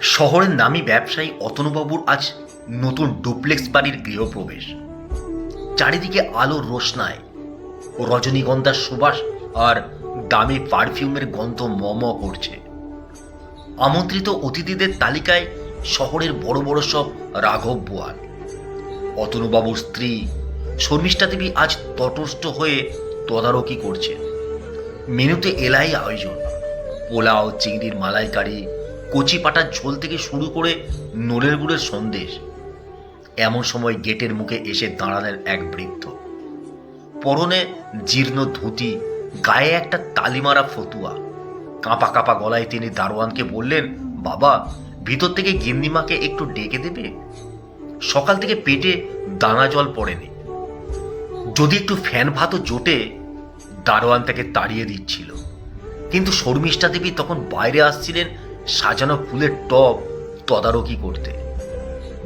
শহরের নামী ব্যবসায়ী অতনুবাবুর আজ নতুন ডুপ্লেক্স বাড়ির গৃহপ্রবেশ। চারিদিকে আলোর রোশনায় রজনীগন্ধার সুবাস আর দামি পারফিউমের গন্ধ মম করছে। আমন্ত্রিত অতিথিদের তালিকায় শহরের বড় বড় সব রাঘব বোয়াল। অতনুবাবুর স্ত্রী শর্মিষ্ঠা দেবী আজ তটস্থ হয়ে তদারকি করছে। মেনুতে এলাই আয়োজন, পোলাও, চিংড়ির মালাইকারি, কচি পাটার ঝোল থেকে শুরু করে নোলের গুড়ের সন্দেশ। এমন সময় গেটের মুখে এসে দাঁড়ালেন এক বৃদ্ধ। পরনে জীর্ণ ধুতি, গায়ে একটা তালিমারা ফতুয়া। কাঁপা কাঁপা গলায় তিনি দারোয়ানকে বললেন, বাবা, ভিতর থেকে গিন্নিমাকে একটু ডেকে দেবে? সকাল থেকে পেটে দানা জল পড়েনি। যদি একটু ফ্যান ভাতও জোটে। দারোয়ান তাকে তাড়িয়ে দিচ্ছিল, কিন্তু শর্মিষ্ঠা দেবী তখন বাইরে আসছিলেন সাজানো ফুলের টব তদারকি করতে।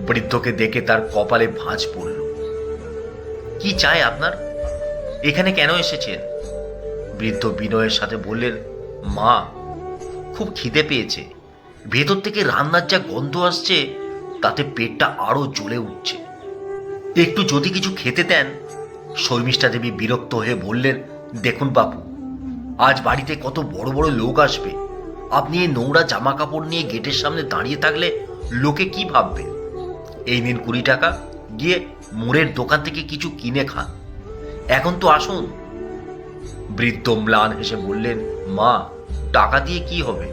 বৃদ্ধকে দেখে তার কপালে ভাঁজ পড়ল। কি চাই আপনার? এখানে কেন এসেছেন? বৃদ্ধ বিনয়ের সাথে বললেন, মা, খুব খিদে পেয়েছে। ভেতর থেকে রান্নার যা গন্ধ আসছে তাতে পেটটা আরো জ্বলে উঠছে। একটু যদি কিছু খেতে দেন। শর্মিষ্ঠা দেবী বিরক্ত হয়ে বললেন, দেখুন বাবু, আজ বাড়িতে কত বড় বড় লোক আসবে। আপনি এই নোংরা জামা কাপড় নিয়ে গেটের সামনে দাঁড়িয়ে থাকলে লোকে কি ভাববে? এই নিন 20 টাকা, গিয়ে মোড়ের দোকান থেকে কিছু কিনে খান। এখন তো আসুন। বৃদ্ধ ম্লান হেসে বললেন, মা, টাকা দিয়ে কি হবে?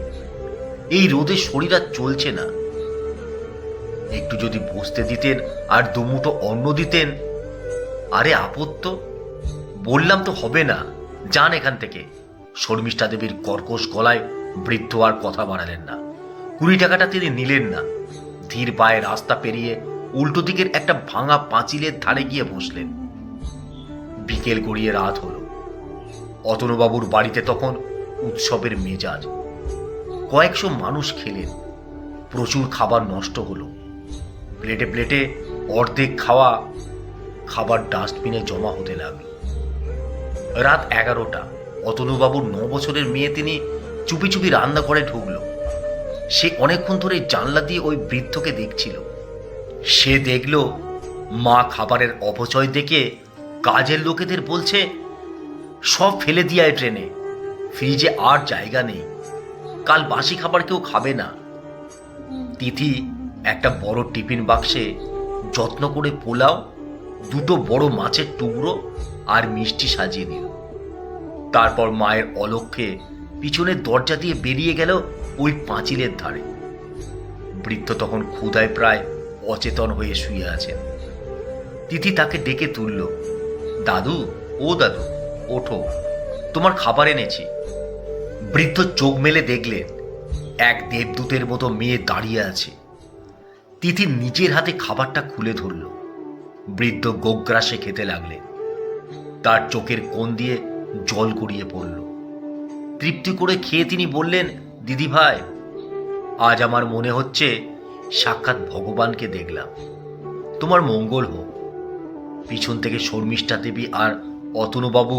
এই রোদে শরীর আর চলছে না। একটু যদি বসতে দিতেন আর দুমুঠো অন্ন দিতেন। আরে আপত্ত, বললাম তো হবে না, যান এখান থেকে। শর্মিষ্ঠা দেবীর কর্কশ গলায় বৃদ্ধ আর কথা বাড়ালেন না। 20 টাকাটা তিনি নিলেন না। ধীর পায়ে রাস্তা পেরিয়ে উল্টো দিকের একটা ভাঙা পাঁচিলের ধারে গিয়ে বসলেন। বিকেল গড়িয়ে রাত হলো। অতনুবাবুর বাড়িতে তখন উৎসবের মেজাজ। কয়েকশো মানুষ খেলেন। প্রচুর খাবার নষ্ট হলো। প্লেটে প্লেটে অর্ধেক খাওয়া খাবার ডাস্টবিনে জমা হতে লাগলো। রাত 11টা। অতনুবাবুর 9 বছরের মেয়ে তিনি চুপি চুপি রান্নাঘরে ঢুকল। সে অনেকক্ষণ ধরে জানলা দিয়ে ওই বৃদ্ধকে দেখছিল। সে দেখল মা খাবারের অপচয় দেখে কাজের লোকেদের বলছে, সব ফেলে দিয়ায় ট্রেনে, ফ্রিজে আর জায়গা নেই, কাল বাসি খাবার কেউ খাবে না। তিথি একটা বড় টিফিন বাক্সে যত্ন করে পোলাও, 2টো বড় মাছের টুকরো আর মিষ্টি সাজিয়ে নিল। তারপর মায়ের অলক্ষ্যে পিছনের দরজা দিয়ে বেরিয়ে গেল ওই পাঁচিলের ধারে। বৃদ্ধ তখন ক্ষুধায় প্রায় অচেতন হয়ে শুয়ে আছেন। তিথি তাকে ডেকে তুলল, দাদু, ও দাদু, ওঠো, তোমার খাবার এনেছি। বৃদ্ধ চোখ মেলে দেখলেন এক দেবদূতের মতো মেয়ে দাঁড়িয়ে আছে। তিথি নিজের হাতে খাবারটা খুলে ধরল। বৃদ্ধ গোগ্রাসে খেতে লাগলেন। তার চোখের কোণ দিয়ে জল গড়িয়ে পড়ল। তৃপ্তি করে খেয়ে তিনি বললেন, দিদি ভাই, আজ আমার মনে হচ্ছে সাক্ষাৎ ভগবানকে দেখলাম। তোমার মঙ্গল হোক। পিছন থেকে শর্মিষ্ঠা দেবী আর অতনুবাবু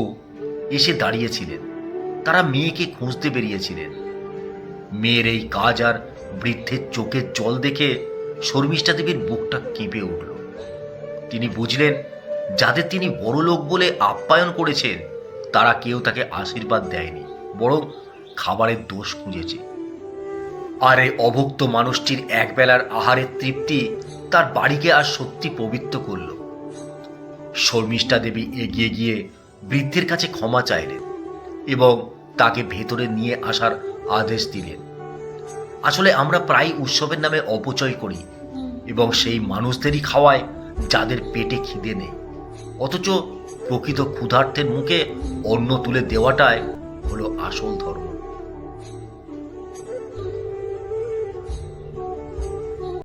এসে দাঁড়িয়েছিলেন। তারা মেয়েকে খুঁজতে বেরিয়েছিলেন। মেয়ের এই কাজ আর বৃদ্ধের চোখের জল দেখে শর্মিষ্ঠা দেবীর বুকটা কেঁপে উঠল। তিনি বুঝলেন, যাদের তিনি বড় লোক বলে আপ্যায়ন করেছেন তারা কেউ তাকে আশীর্বাদ দেয়নি, বরং খাবারের দোষ খুঁজেছে। আর এই অভুক্ত মানুষটির একবেলার আহারের তৃপ্তি তার বাড়িকে আর সত্যি পবিত্র করল। শর্মিষ্ঠা দেবী এগিয়ে গিয়ে বৃদ্ধের কাছে ক্ষমা চাইলেন এবং তাকে ভেতরে নিয়ে আসার আদেশ দিলেন। আসলে আমরা প্রায় উৎসবের নামে অপচয় করি এবং সেই মানুষদেরই খাওয়ায় যাদের পেটে খিদে নেই। অথচ প্রকৃত ক্ষুধার্তের মুখে অন্ন তুলে দেওয়াটাই হলো আসল ধর্ম।